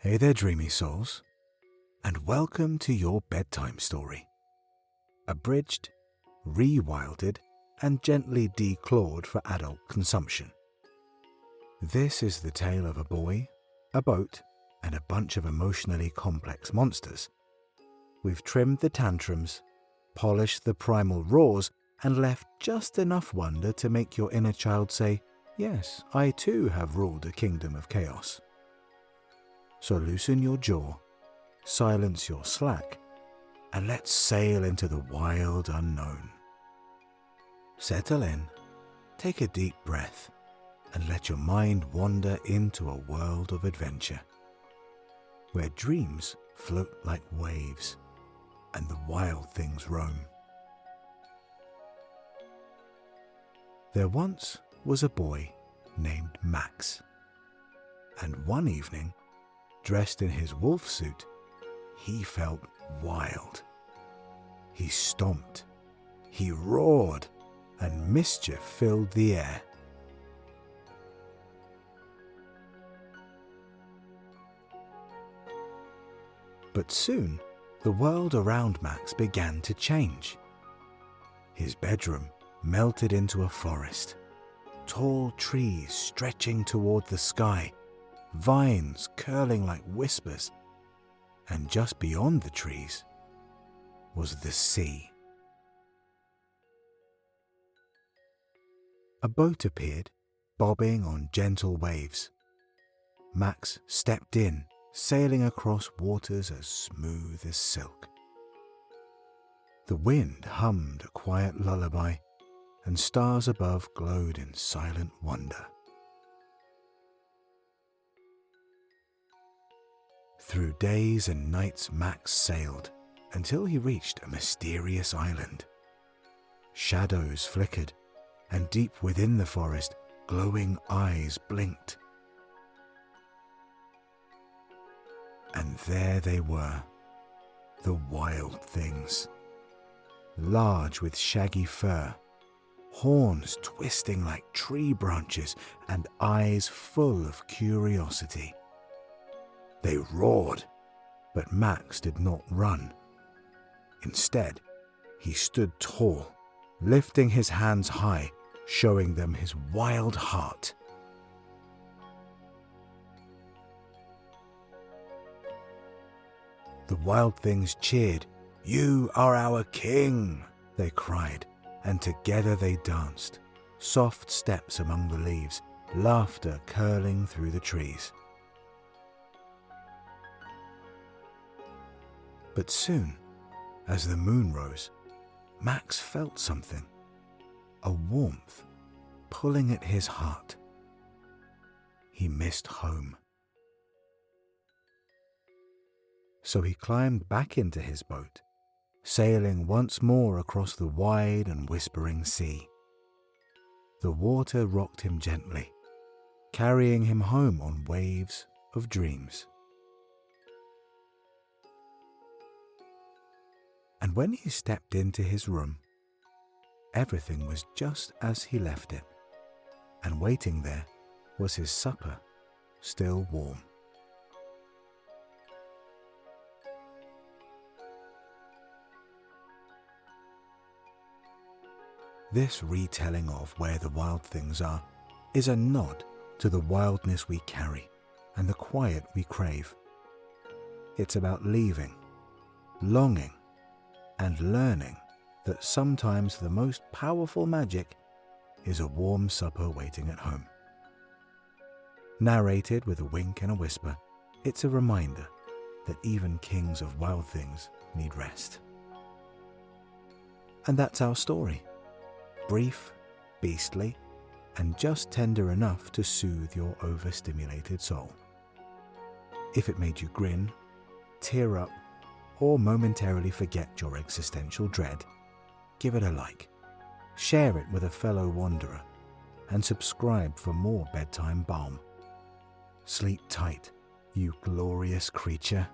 Hey there, Dreamy Souls, and welcome to your bedtime story. Abridged, rewilded, and gently declawed for adult consumption. This is the tale of a boy, a boat, and a bunch of emotionally complex monsters. We've trimmed the tantrums, polished the primal roars, and left just enough wonder to make your inner child say, "Yes, I too have ruled a kingdom of chaos." So loosen your jaw, silence your slack, and let's sail into the wild unknown. Settle in, take a deep breath, and let your mind wander into a world of adventure, where dreams float like waves and the wild things roam. There once was a boy named Max, and one evening, dressed in his wolf suit, he felt wild. He stomped, he roared, and mischief filled the air. But soon, the world around Max began to change. His bedroom melted into a forest, tall trees stretching toward the sky, vines curling like whispers, and just beyond the trees was the sea. A boat appeared, bobbing on gentle waves. Max stepped in, sailing across waters as smooth as silk. The wind hummed a quiet lullaby, and stars above glowed in silent wonder. Through days and nights Max sailed until he reached a mysterious island. Shadows flickered, and deep within the forest, glowing eyes blinked. And there they were, the wild things. Large with shaggy fur, horns twisting like tree branches, and eyes full of curiosity. They roared, but Max did not run. Instead, he stood tall, lifting his hands high, showing them his wild heart. The wild things cheered. "You are our king," they cried, and together they danced, soft steps among the leaves, laughter curling through the trees. But soon, as the moon rose, Max felt something, a warmth pulling at his heart. He missed home. So he climbed back into his boat, sailing once more across the wide and whispering sea. The water rocked him gently, carrying him home on waves of dreams. And when he stepped into his room, everything was just as he left it, and waiting there was his supper, still warm. This retelling of Where the Wild Things Are is a nod to the wildness we carry and the quiet we crave. It's about leaving, longing, and learning that sometimes the most powerful magic is a warm supper waiting at home. Narrated with a wink and a whisper, it's a reminder that even kings of wild things need rest. And that's our story. Brief, beastly, and just tender enough to soothe your overstimulated soul. If it made you grin, tear up, or momentarily forget your existential dread, give it a like, share it with a fellow wanderer, and subscribe for more bedtime balm. Sleep tight, you glorious creature.